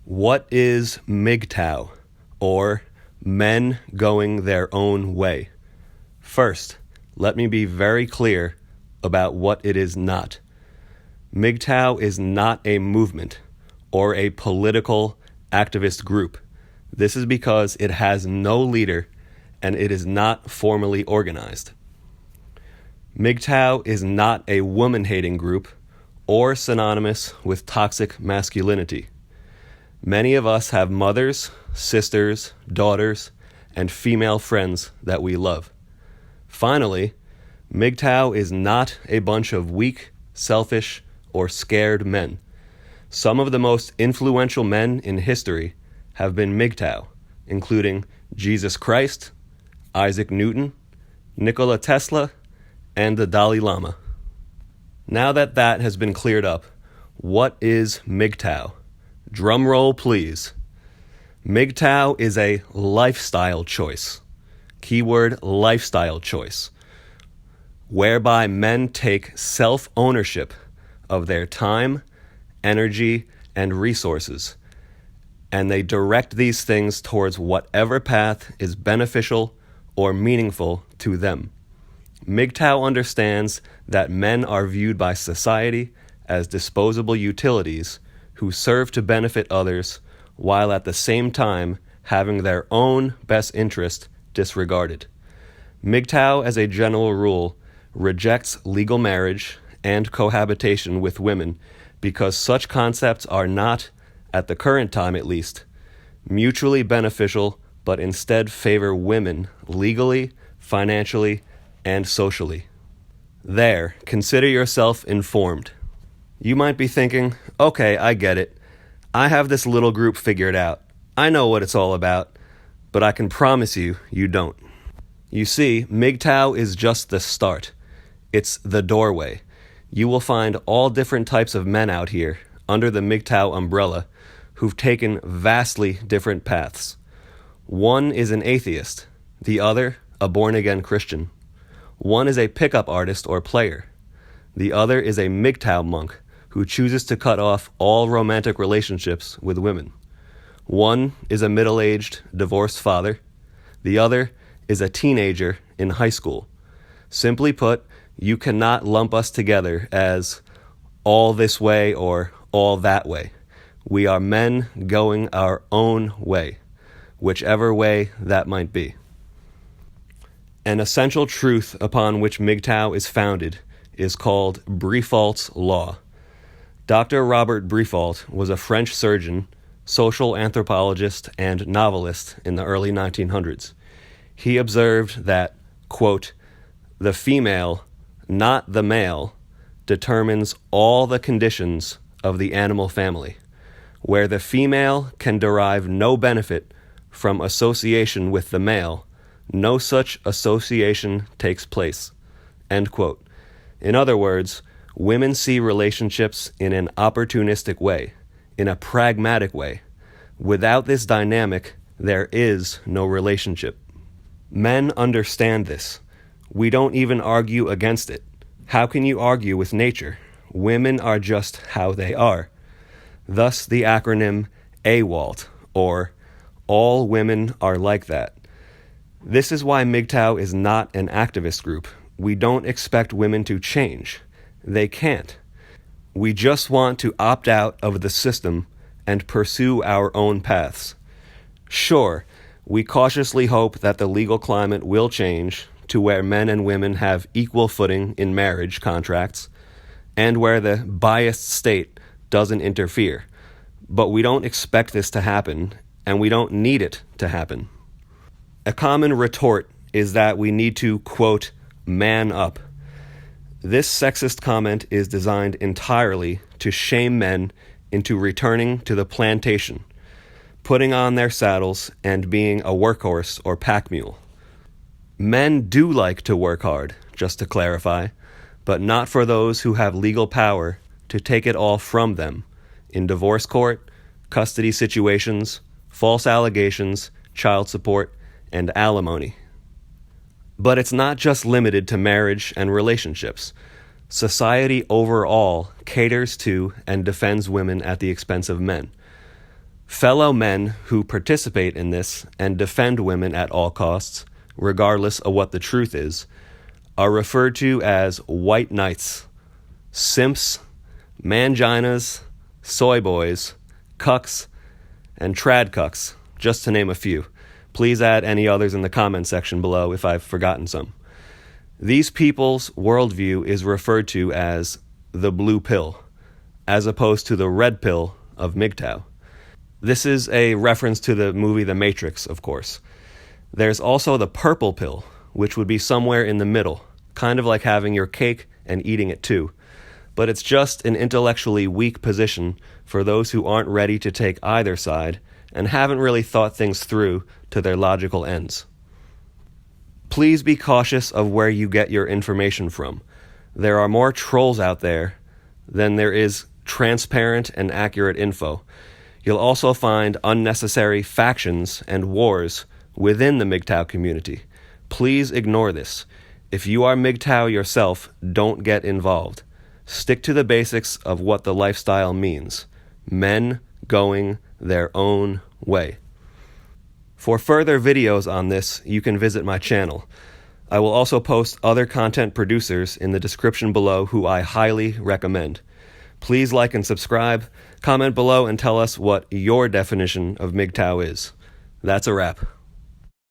What is MGTOW, or men going their own way? First, let me be very clear about what it is not. MGTOW is not a movement or a political activist group. This is because it has no leader and it is not formally organized. MGTOW is not a woman-hating group or synonymous with toxic masculinity. Many of us have mothers, sisters, daughters, and female friends that we love. Finally, MGTOW is not a bunch of weak, selfish, or scared men. Some of the most influential men in history have been MGTOW, including Jesus Christ, Isaac Newton, Nikola Tesla, and the Dalai Lama. Now that that has been cleared up, what is MGTOW? Drum roll, please. MGTOW is a lifestyle choice. Keyword lifestyle choice. Whereby men take self-ownership of their time, energy, and resources, and they direct these things towards whatever path is beneficial or meaningful to them. MGTOW understands that men are viewed by society as disposable utilities who serve to benefit others while at the same time having their own best interest disregarded. MGTOW, as a general rule, rejects legal marriage and cohabitation with women because such concepts are not, at the current time at least, mutually beneficial, but instead favor women legally, financially, and socially. There, consider yourself informed. You might be thinking, okay, I get it. I have this little group figured out. I know what it's all about, but I can promise you, you don't. You see, MGTOW is just the start. It's the doorway. You will find all different types of men out here under the MGTOW umbrella who've taken vastly different paths. One is an atheist, the other a born-again Christian. One is a pickup artist or player. The other is a MGTOW monk who chooses to cut off all romantic relationships with women. One is a middle-aged, divorced father. The other is a teenager in high school. Simply put, you cannot lump us together as all this way or all that way. We are men going our own way, whichever way that might be. An essential truth upon which MGTOW is founded is called Brifault's Law. Dr. Robert Brifault was a French surgeon, social anthropologist, and novelist in the early 1900s. He observed that, quote, "The female, not the male, determines all the conditions of the animal family, where the female can derive no benefit from association with the male, no such association takes place." End quote. In other words, women see relationships in an opportunistic way, in a pragmatic way. Without this dynamic, there is no relationship. Men understand this. We don't even argue against it. How can you argue with nature? Women are just how they are. Thus the acronym AWALT, or All Women Are Like That. This is why MGTOW is not an activist group. We don't expect women to change. They can't. We just want to opt out of the system and pursue our own paths. Sure, we cautiously hope that the legal climate will change to where men and women have equal footing in marriage contracts and where the biased state doesn't interfere. But we don't expect this to happen, and we don't need it to happen. A common retort is that we need to, quote, man up. This sexist comment is designed entirely to shame men into returning to the plantation, putting on their saddles and being a workhorse or pack mule. Men do like to work hard, just to clarify, but not for those who have legal power to take it all from them in divorce court, custody situations, false allegations, child support, and alimony. But it's not just limited to marriage and relationships. Society overall caters to and defends women at the expense of men. Fellow men who participate in this and defend women at all costs, regardless of what the truth is, are referred to as white knights, simps, manginas, soy boys, cucks, and trad cucks, just to name a few. Please add any others in the comment section below if I've forgotten some. These people's worldview is referred to as the blue pill, as opposed to the red pill of MGTOW. This is a reference to the movie The Matrix, of course. There's also the purple pill, which would be somewhere in the middle, kind of like having your cake and eating it too. But it's just an intellectually weak position for those who aren't ready to take either side and haven't really thought things through to their logical ends. Please be cautious of where you get your information from. There are more trolls out there than there is transparent and accurate info. You'll also find unnecessary factions and wars within the MGTOW community. Please ignore this. If you are MGTOW yourself, don't get involved. Stick to the basics of what the lifestyle means. Men going their own way. For further videos on this, you can visit my channel. I will also post other content producers in the description below who I highly recommend. Please like and subscribe, comment below and tell us what your definition of MGTOW is. That's a wrap.